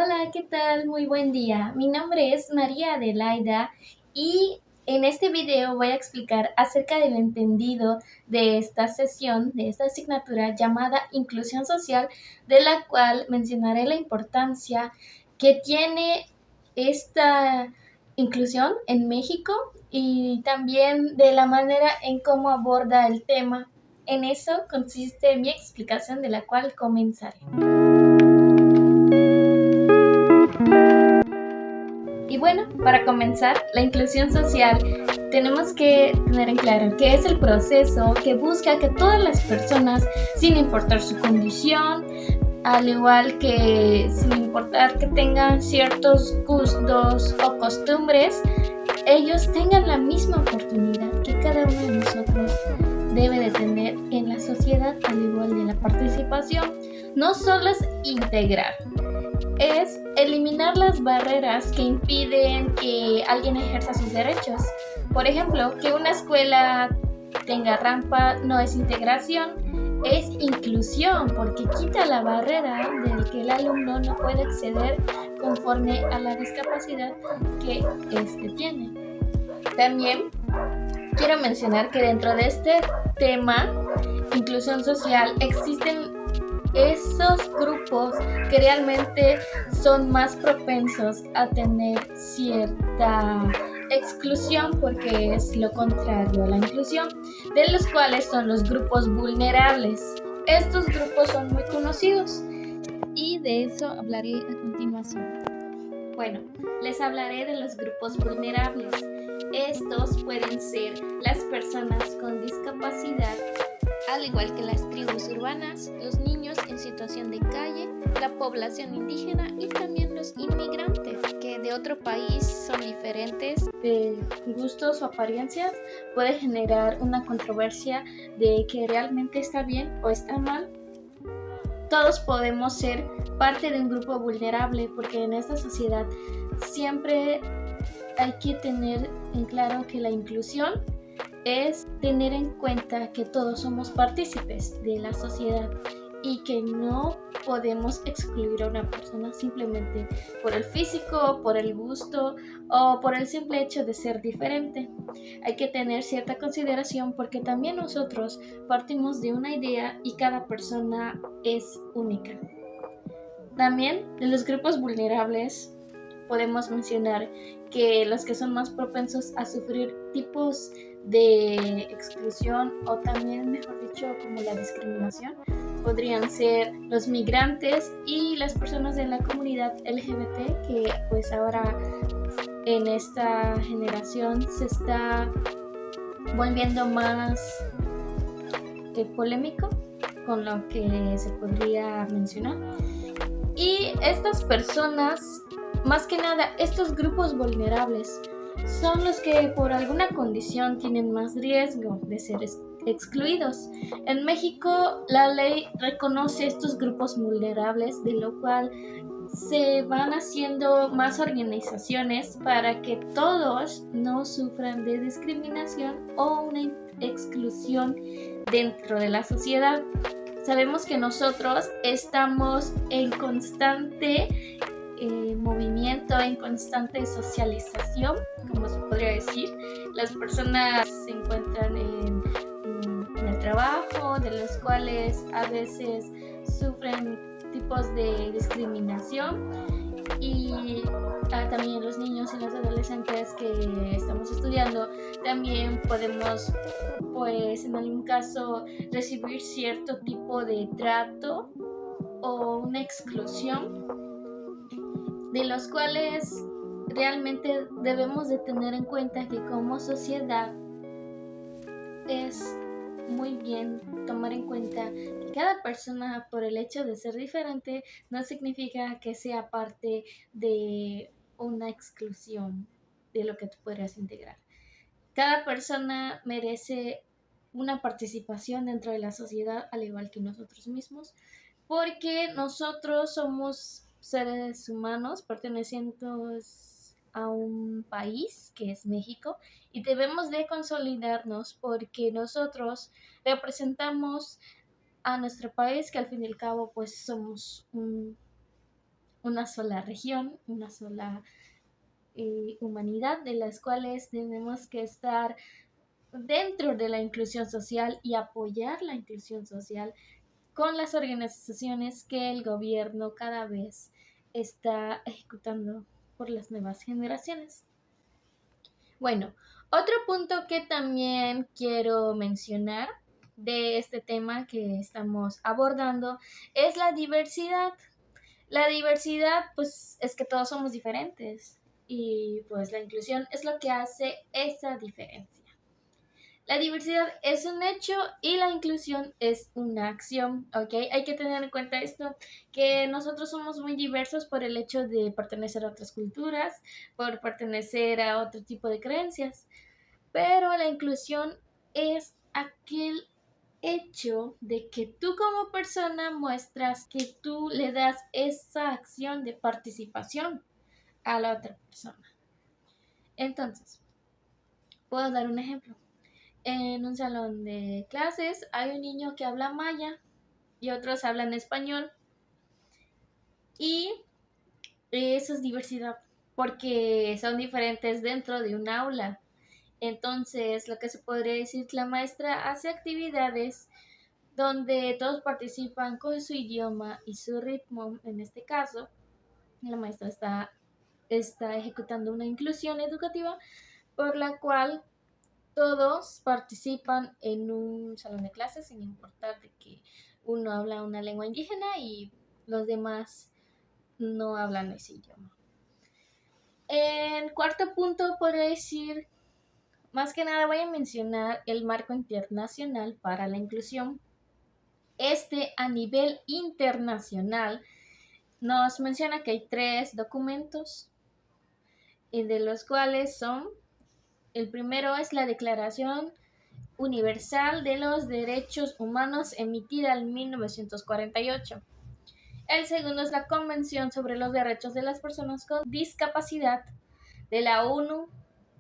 Hola, ¿qué tal? Muy buen día. Mi nombre es María Adelaida y en este video voy a explicar acerca del entendido de esta sesión, de esta asignatura llamada Inclusión Social, de la cual mencionaré la importancia que tiene esta inclusión en México y también de la manera en cómo aborda el tema. En eso consiste mi explicación, de la cual comenzaré. Y bueno, para comenzar, la inclusión social tenemos que tener en claro que es el proceso que busca que todas las personas, sin importar su condición, al igual que sin importar que tengan ciertos gustos o costumbres, ellos tengan la misma oportunidad que cada uno de nosotros debe de tener en la sociedad, al igual de la participación. No solo es integrar, es eliminar las barreras que impiden que alguien ejerza sus derechos. Por ejemplo, que una escuela tenga rampa no es integración, es inclusión, porque quita la barrera del que el alumno no puede acceder conforme a la discapacidad que éste tiene. También quiero mencionar que dentro de este tema, inclusión social, existen esos grupos que realmente son más propensos a tener cierta exclusión, porque es lo contrario a la inclusión, de los cuales son los grupos vulnerables. Estos grupos son muy conocidos y de eso hablaré a continuación. Bueno, les hablaré de los grupos vulnerables. Estos pueden ser las personas con discapacidad, al igual que las tribus urbanas, los niños en situación de calle, la población indígena y también los inmigrantes, que de otro país son diferentes de gustos o apariencias. Puede generar una controversia de que realmente está bien o está mal. Todos podemos ser parte de un grupo vulnerable, porque en esta sociedad siempre hay que tener en claro que la inclusión es tener en cuenta que todos somos partícipes de la sociedad y que no podemos excluir a una persona simplemente por el físico, por el gusto o por el simple hecho de ser diferente. Hay que tener cierta consideración, porque también nosotros partimos de una idea y cada persona es única. También de los grupos vulnerables podemos mencionar que los que son más propensos a sufrir tipos de exclusión, o también, mejor dicho, como la discriminación, podrían ser los migrantes y las personas de la comunidad LGBT, que pues ahora en esta generación se está volviendo más polémico con lo que se podría mencionar. Y estas personas, más que nada, estos grupos vulnerables, son los que por alguna condición tienen más riesgo de ser excluidos. En México, la ley reconoce estos grupos vulnerables, de lo cual se van haciendo más organizaciones para que todos no sufran de discriminación o una exclusión dentro de la sociedad. Sabemos que nosotros estamos en constante movimiento, en constante socialización, como se podría decir. Las personas se encuentran en el trabajo, de los cuales a veces sufren tipos de discriminación, y también los niños y los adolescentes que estamos estudiando también podemos, pues en algún caso, recibir cierto tipo de trato o una exclusión, de los cuales realmente debemos de tener en cuenta que como sociedad es muy bien tomar en cuenta que cada persona, por el hecho de ser diferente, no significa que sea parte de una exclusión de lo que tú podrías integrar. Cada persona merece una participación dentro de la sociedad, al igual que nosotros mismos, porque nosotros somos seres humanos pertenecientes a un país que es México, y debemos de consolidarnos porque nosotros representamos a nuestro país, que al fin y al cabo pues somos una sola región, una sola humanidad, de las cuales tenemos que estar dentro de la inclusión social y apoyar la inclusión social con las organizaciones que el gobierno cada vez está ejecutando por las nuevas generaciones. Bueno, otro punto que también quiero mencionar de este tema que estamos abordando es la diversidad. La diversidad, pues, es que todos somos diferentes y pues la inclusión es lo que hace esa diferencia. La diversidad es un hecho y la inclusión es una acción, ¿ok? Hay que tener en cuenta esto, que nosotros somos muy diversos por el hecho de pertenecer a otras culturas, por pertenecer a otro tipo de creencias, pero la inclusión es aquel hecho de que tú como persona muestras que tú le das esa acción de participación a la otra persona. Entonces, puedo dar un ejemplo. En un salón de clases hay un niño que habla maya y otros hablan español. Y eso es diversidad, porque son diferentes dentro de un aula. Entonces, lo que se podría decir, la maestra hace actividades donde todos participan con su idioma y su ritmo. En este caso, la maestra está ejecutando una inclusión educativa por la cual todos participan en un salón de clases sin importar de que uno habla una lengua indígena y los demás no hablan ese idioma. En cuarto punto, podría decir, más que nada voy a mencionar el marco internacional para la inclusión. A nivel internacional nos menciona que hay 3 documentos, de los cuales son, el primero es la Declaración Universal de los Derechos Humanos emitida en 1948. El segundo es la Convención sobre los Derechos de las Personas con Discapacidad de la ONU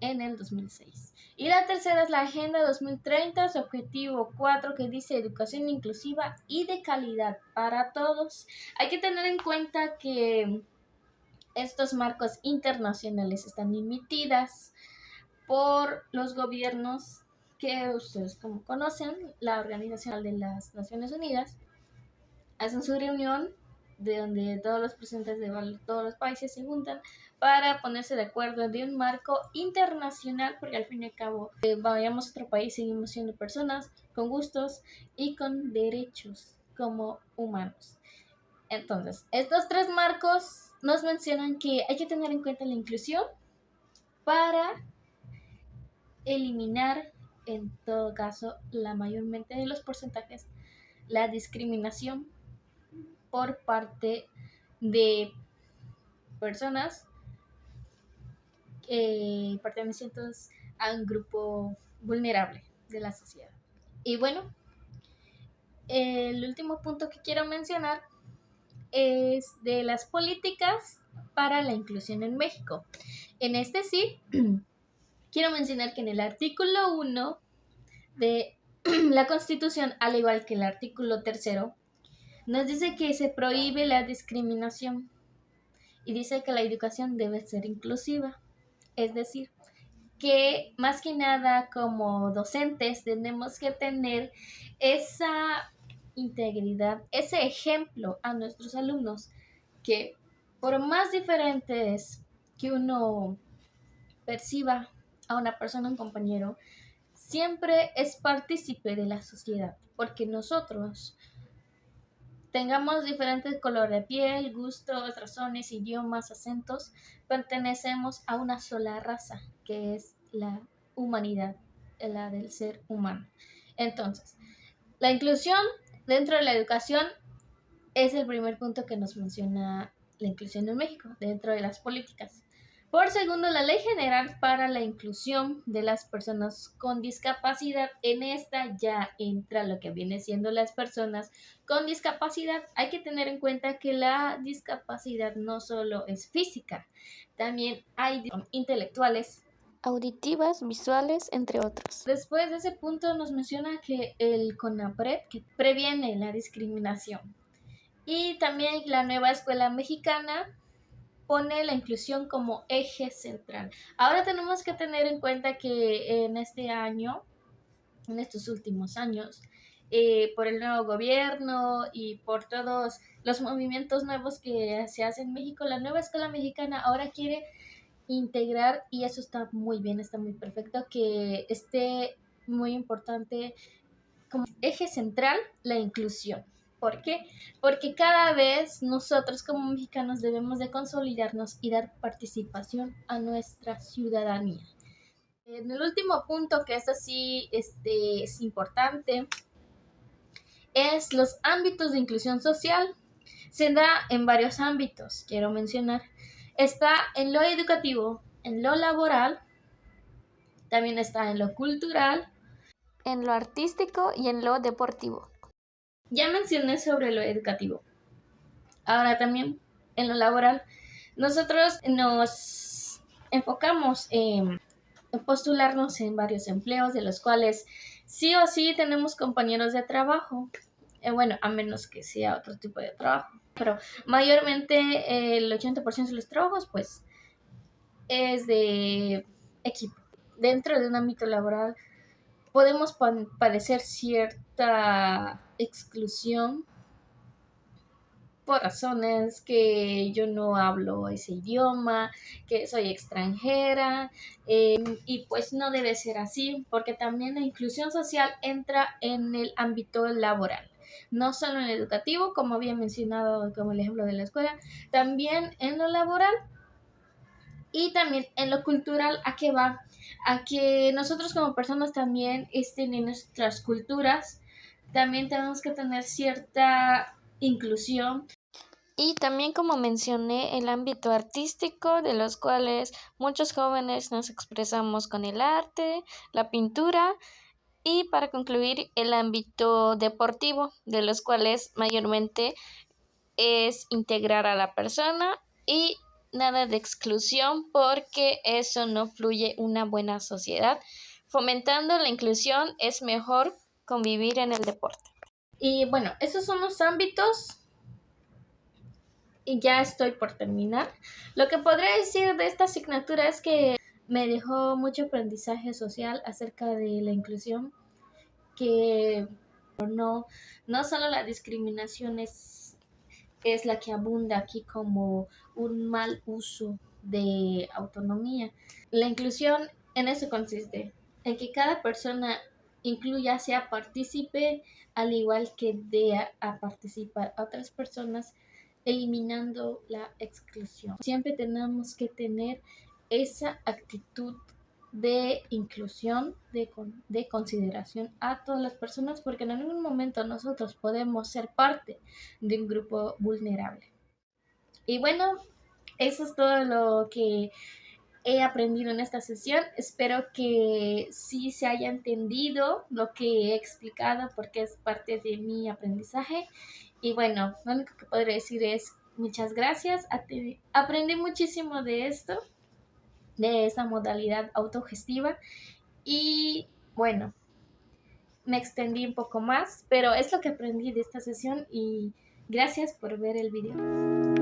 en el 2006. Y la tercera es la Agenda 2030, su objetivo 4, que dice educación inclusiva y de calidad para todos. Hay que tener en cuenta que estos marcos internacionales están emitidas por los gobiernos que ustedes como conocen, la Organización de las Naciones Unidas, hacen su reunión de donde todos los presidentes de todos los países se juntan para ponerse de acuerdo de un marco internacional, porque al fin y al cabo, vayamos a otro país, seguimos siendo personas con gustos y con derechos como humanos. Entonces, estos 3 marcos nos mencionan que hay que tener en cuenta la inclusión para eliminar, en todo caso, la mayormente de los porcentajes, la discriminación por parte de personas pertenecientes a un grupo vulnerable de la sociedad. Y bueno, el último punto que quiero mencionar es de las políticas para la inclusión en México. En este sí, quiero mencionar que en el artículo 1 de la Constitución, al igual que el artículo 3, nos dice que se prohíbe la discriminación y dice que la educación debe ser inclusiva. Es decir, que más que nada como docentes tenemos que tener esa integridad, ese ejemplo a nuestros alumnos, que por más diferentes que uno perciba a una persona, un compañero, siempre es partícipe de la sociedad, porque nosotros tengamos diferentes color de piel, gustos, razones, idiomas, acentos, pertenecemos a una sola raza, que es la humanidad, la del ser humano. Entonces, la inclusión dentro de la educación es el primer punto que nos menciona la inclusión en México, dentro de las políticas. Por segundo, la Ley General para la Inclusión de las Personas con Discapacidad. En esta ya entra lo que viene siendo las personas con discapacidad. Hay que tener en cuenta que la discapacidad no solo es física, también hay intelectuales, auditivas, visuales, entre otros. Después de ese punto nos menciona que el CONAPRED, que previene la discriminación. Y también la nueva escuela mexicana pone la inclusión como eje central. Ahora tenemos que tener en cuenta que en este año, en estos últimos años, por el nuevo gobierno y por todos los movimientos nuevos que se hacen en México, la nueva escuela mexicana ahora quiere integrar, y eso está muy bien, está muy perfecto, que esté muy importante como eje central la inclusión. ¿Por qué? Porque cada vez nosotros como mexicanos debemos de consolidarnos y dar participación a nuestra ciudadanía. En el último punto, que es así, es importante, es los ámbitos de inclusión social. Se da en varios ámbitos, quiero mencionar. Está en lo educativo, en lo laboral, también está en lo cultural, en lo artístico y en lo deportivo. Ya mencioné sobre lo educativo. Ahora también en lo laboral. Nosotros nos enfocamos en postularnos en varios empleos, de los cuales sí o sí tenemos compañeros de trabajo. Bueno, a menos que sea otro tipo de trabajo. Pero mayormente el 80% de los trabajos, pues, es de equipo. Dentro de un ámbito laboral podemos padecer cierta exclusión por razones que yo no hablo ese idioma, que soy extranjera, y pues no debe ser así, porque también la inclusión social entra en el ámbito laboral, no solo en el educativo, como había mencionado como el ejemplo de la escuela, también en lo laboral y también en lo cultural. ¿A qué va? A que nosotros como personas también en nuestras culturas también tenemos que tener cierta inclusión. Y también, como mencioné, el ámbito artístico, de los cuales muchos jóvenes nos expresamos con el arte, la pintura, y para concluir, el ámbito deportivo, de los cuales mayormente es integrar a la persona y nada de exclusión, porque eso no fluye una buena sociedad. Fomentando la inclusión es mejor convivir en el deporte. Y bueno, esos son los ámbitos y ya estoy por terminar. Lo que podría decir de esta asignatura es que me dejó mucho aprendizaje social acerca de la inclusión, que no solo la discriminación es la que abunda aquí como un mal uso de autonomía. La inclusión en eso consiste, en que cada persona incluya, sea partícipe, al igual que dé a participar a otras personas, eliminando la exclusión. Siempre tenemos que tener esa actitud de inclusión, de consideración a todas las personas, porque en algún momento nosotros podemos ser parte de un grupo vulnerable. Y bueno, eso es todo lo que he aprendido en esta sesión. Espero que sí se haya entendido lo que he explicado, porque es parte de mi aprendizaje. Y bueno, lo único que podré decir es muchas gracias. Aprendí muchísimo de esto, de esa modalidad autogestiva. Y bueno, me extendí un poco más, pero es lo que aprendí de esta sesión, y gracias por ver el video.